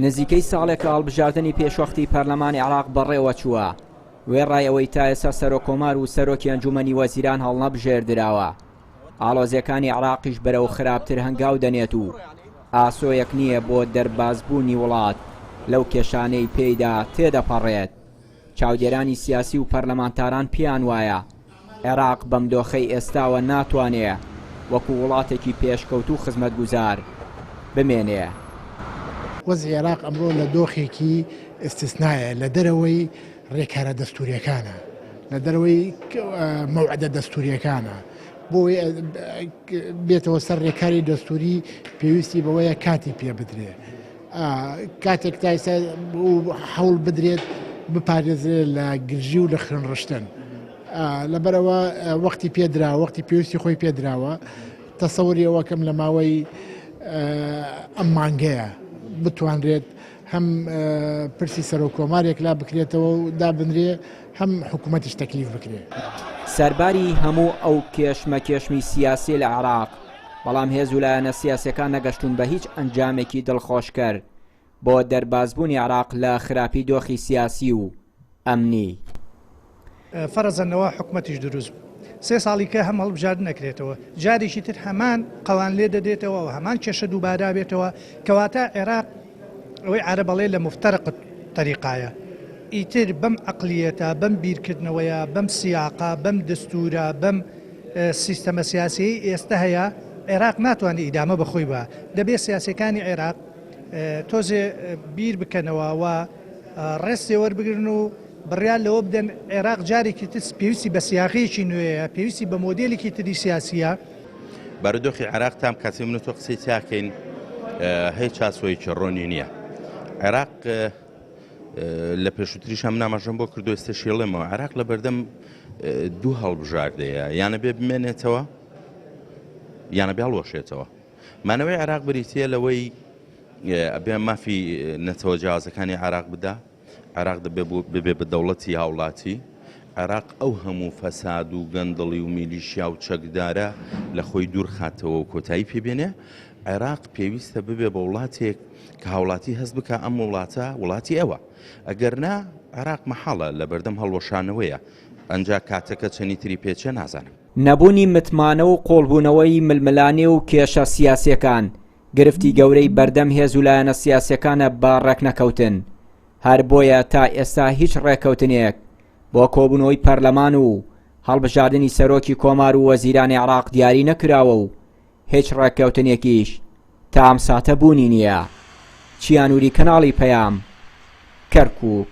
نزیکەی ساڵێکە هەڵبژاردننی پێشوەختی پەرلەمانی عێراق بەڕێوە چووە وێڕای ئەوەی تا ئێستا سەرۆکۆمار و سەرۆکی ئەنجومەنی وەزیران هەڵنەبژێردراوە. ئاڵۆزیەکانی عێراقیش بەرەو خراپتر هەنگاو دەنێت و ئاسۆیەک نییە بۆ دەربازبوونی وڵات لەو کێشانەی پێیدا تێدەپەڕێت. چاودێرانی سیاسی و پەرلەمانتاران پیان وایە عێراق بەم دۆخەی ئێستاوە ناتوانێ وەکو وڵاتێکی پێشکەوت و خزمەتگوزار بمێنێ. وەزعی عێراق ئەمڕۆ لە دۆخێکی ئستیسنایە لە دەرەوەی ڕێکارە دەستوریەکانە، لە دەرەوەی مەوعدە دەستوریەکانە. بۆی بێتەوە سەر ڕێکاری دەستوری پێویستی بەوەیە کاتی پێ بدرێ، کاتێک تایسە هەوڵ بدرێت بپارێزرێت لە گرژی و لە خوێنڕشتن. لەبەرەوە وەختی پێدراوە، وەختی پێویستی خۆی پێدراوە. تەسەوری ئەوەکەم لە ماوەی ئەم مانگەیە بتوانرێت هەم پرسی سەرۆکۆمارێک لا بکرێتەوە و دابنرێ، هەم حکوومەتیش تەکلیف بکرێت. سەرباری هەموو ئەو کێشمەکێشمی سیاسی لە عێراق، بەڵام هێز و لایەنە سیاسەکان نەگەشتون بە هیچ ئەنجامێکی دڵخۆشکەر بۆ دەربازبوونی عێراق لە خراپی دۆخی سیاسی و ئەمنی. فەرەزەنەوە حکوومەتیش دروست سێ ساڵی کە هەم هەڵبژاردن نەکرێتەوە، جارێکی تر هەمان قەوان لێ دەدێتەوە و هەمان کێشە دووبارا بێتەوە، کەواتە عێراق ئەوەی عەرەبەڵێ لە مفتەرق تەریقایە. ئیتر بەم عەقلیەتە، بەم بیرکردنەوەیە، بەم سیاقا، بەم دەستورە، بەم سیستەمە سیاسی ئێستا هەیە، عێراق ناتوانێت ئیدامە بەخۆی بە. دەبێت سیاسەکانی عێراق تۆزێ بیر بکەنەوە و ڕێستی وەربگرن و بڕیان لەوە بدەن عێراق جارێکی تر پێویستی بە سیاقەیەکی نوێیە، پێویستی بە مۆدێلێکی تری سیاسیە. بارودۆخی عێراق تام کاتی منە تۆ قسەی تاکەین هیچ چاسۆیەکی ڕۆنی نییە. عێراق لە پێشووتریش هەم نامەژەم بۆ کردو ئێستا شێڵێمەوە. عێراق لە بەردەم دوو هەڵبژاردەیە، یانە بێ بمێنێتەوە یانە بێ هەڵوەشێتەوە. مانەوەی عێراق بریتیە لەوەی ئەبێ مافی نەتەوە جیاوازەکانی عێراق بدا، عێراق ببێ بە دەوڵەتی هاوڵاتی. عێراق ئەو هەموو فەساد و گەندڵی و میلیشیا و چەکدارە لە خۆی دوور خاتەوە و کۆتایی پێبێنێ. عێراق پێویستە ببێ بە وڵاتێک کە هاوڵاتی هەست بکە ئەم وڵاتە وڵاتی ئەوە. ئەگەر نا عێراق مەحاڵە لە بەردەم هەڵوەشانەوەیە، ئەنجا کاتەکە چەنی تری پێچێ نازانم. نەبوونی متمانە و قۆڵبوونەوەی ململانێ و کێشە سیاسیەکان گرفتی گەورەی بەردەم هێز و لایەنە سیاسیەکانە بە ڕێکنەکەوتن. هەر بۆیە تا ئێستا هیچ ڕێکەوتنێک بۆ کۆبوونەوەی پەرلەمان و هەڵبژاردننی سەرۆکی کۆمار و وەزیرانی عێراق دیاری نەکراوە و هیچ ڕێکەوتنێکیش تا ئەم ساتە بوونی نییە. چیانووری کەناڵی پەیام، کەرکووک.